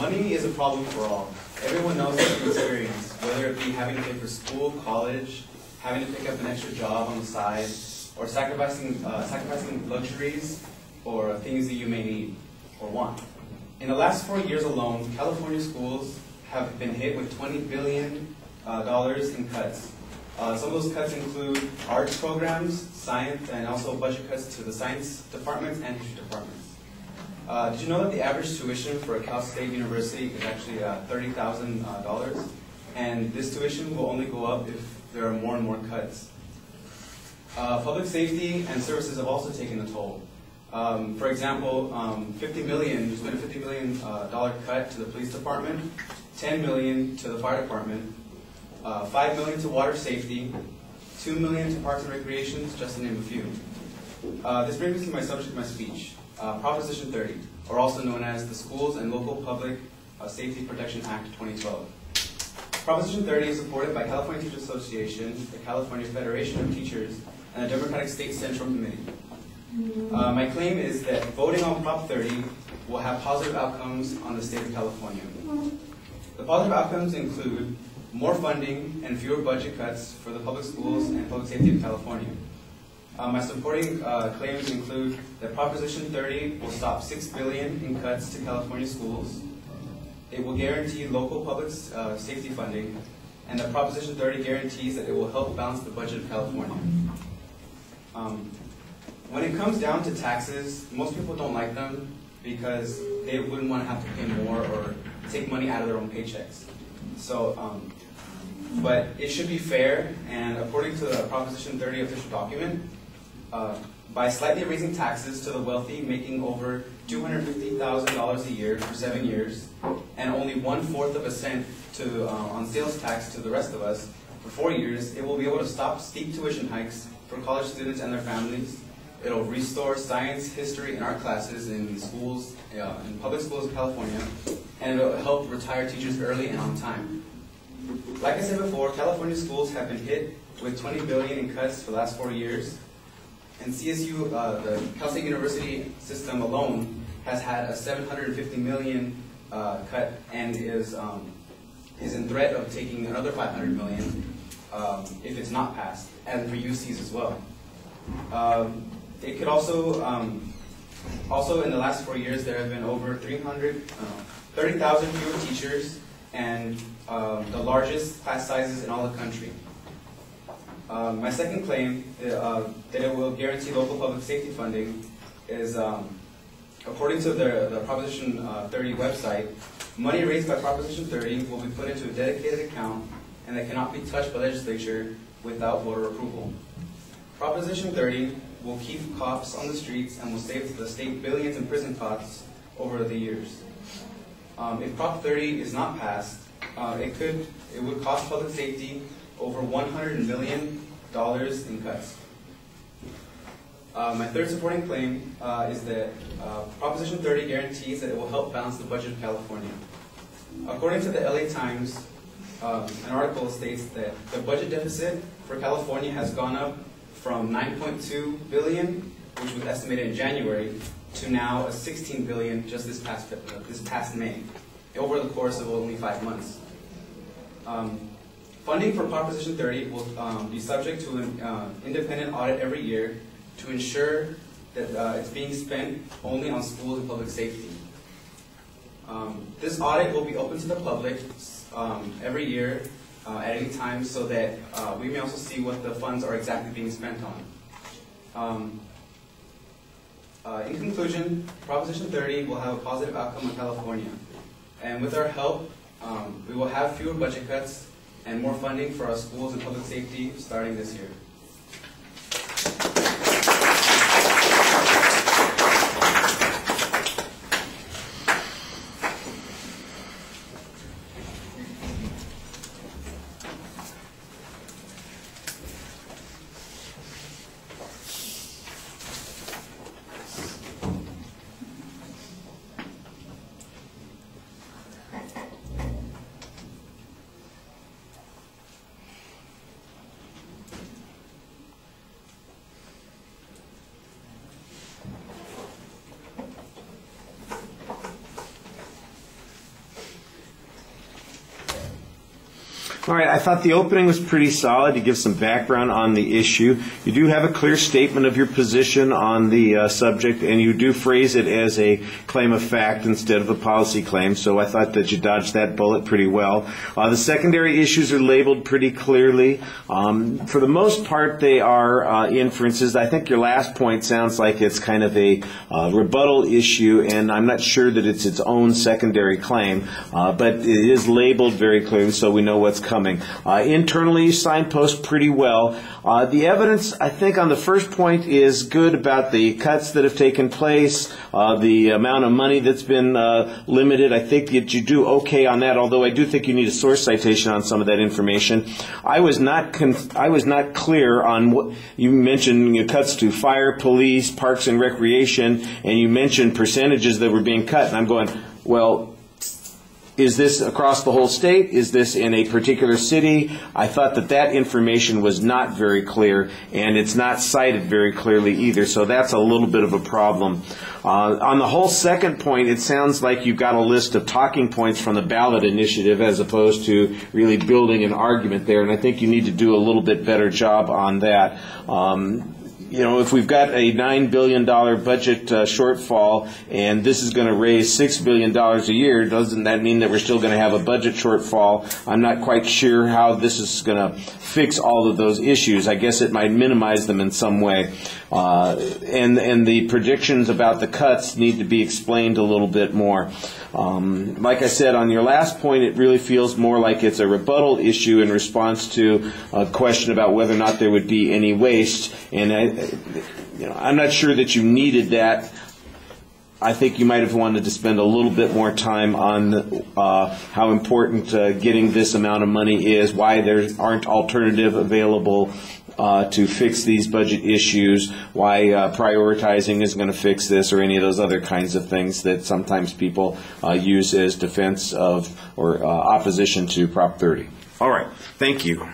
Money is a problem for all. Everyone knows it from experience, whether it be having to pay for school, college, having to pick up an extra job on the side, or sacrificing luxuries or things that you may need or want. In the last 4 years alone, California schools have been hit with $20 billion in cuts. Some of those cuts include arts programs, science, and also budget cuts to the science departments and history departments. Did you know that the average tuition for a Cal State University is actually $30,000? And this tuition will only go up if there are more and more cuts. Public safety and services have also taken a toll. For example, there's been a $50 million cut to the police department, $10 million to the fire department, $5 million to water safety, $2 million to parks and recreation, just to name a few. This brings me to my subject of my speech, Proposition 30, or also known as the Schools and Local Public Safety Protection Act 2012. Proposition 30 is supported by California Teachers Association, the California Federation of Teachers, and the Democratic State Central Committee. My claim is that voting on Prop 30 will have positive outcomes on the state of California. The positive outcomes include more funding and fewer budget cuts for the public schools and public safety of California. My supporting claims include that Proposition 30 will stop $6 billion in cuts to California schools. It will guarantee local public safety funding, and that Proposition 30 guarantees that it will help balance the budget of California. When it comes down to taxes, most people don't like them because they wouldn't want to have to pay more or take money out of their own paychecks. So, but it should be fair, and according to the Proposition 30 official document, by slightly raising taxes to the wealthy making over $250,000 a year for 7 years, and only 1/4 of a cent on sales tax to the rest of us for 4 years, it will be able to stop steep tuition hikes for college students and their families. It'll restore science, history, and art classes in schools, in public schools of California, and it'll help retire teachers early and on time. Like I said before, California schools have been hit with $20 billion in cuts for the last 4 years, and CSU, the Cal State University system alone, has had a $750 million cut and is in threat of taking another $500 million if it's not passed, and for UCs as well. It could also in the last 4 years, there have been over 30,000 fewer teachers and the largest class sizes in all the country. My second claim that it will guarantee local public safety funding is, according to the Proposition 30 website, money raised by Proposition 30 will be put into a dedicated account and that cannot be touched by legislature without voter approval. Proposition 30 will keep cops on the streets and will save the state billions in prison costs over the years. If Prop 30 is not passed, it would cost public safety over $100 million in cuts. My third supporting claim is that Proposition 30 guarantees that it will help balance the budget of California. According to the LA Times, an article states that the budget deficit for California has gone up from $9.2 billion, which was estimated in January, to now $16 billion just this past May, over the course of only 5 months. Funding for Proposition 30 will be subject to an independent audit every year to ensure that it's being spent only on schools and public safety. This audit will be open to the public every year at any time so that we may also see what the funds are exactly being spent on. In conclusion, Proposition 30 will have a positive outcome on California. And with our help, we will have fewer budget cuts and more funding for our schools and public safety starting this year. All right, I thought the opening was pretty solid. You give some background on the issue. You do have a clear statement of your position on the subject, and you do phrase it as a claim of fact instead of a policy claim, so I thought that you dodged that bullet pretty well. The secondary issues are labeled pretty clearly. For the most part, they are inferences. I think your last point sounds like it's kind of a rebuttal issue, and I'm not sure that it's its own secondary claim, but it is labeled very clearly so we know what's coming. Internally, you signpost pretty well. The evidence, I think, on the first point is good about the cuts that have taken place, the amount of money that's been limited. I think that you do okay on that, although I do think you need a source citation on some of that information. I was not clear on what you mentioned, cuts to fire, police, parks and recreation, and you mentioned percentages that were being cut, and I'm going, well, is this across the whole state? Is this in a particular city? I thought that that information was not very clear, and it's not cited very clearly either, so that's a little bit of a problem. On the whole second point, it sounds like you've got a list of talking points from the ballot initiative as opposed to really building an argument there, and I think you need to do a little bit better job on that. If we've got a $9 billion budget shortfall and this is going to raise $6 billion a year, doesn't that mean that we're still going to have a budget shortfall? I'm not quite sure how this is going to fix all of those issues. I guess it might minimize them in some way. And the predictions about the cuts need to be explained a little bit more. Like I said, on your last point, it really feels more like it's a rebuttal issue in response to a question about whether or not there would be any waste. And I'm not sure that you needed that. I think you might have wanted to spend a little bit more time on how important getting this amount of money is, why there aren't alternative available to fix these budget issues, why prioritizing is going to fix this, or any of those other kinds of things that sometimes people use as defense of or opposition to Prop 30. All right. Thank you.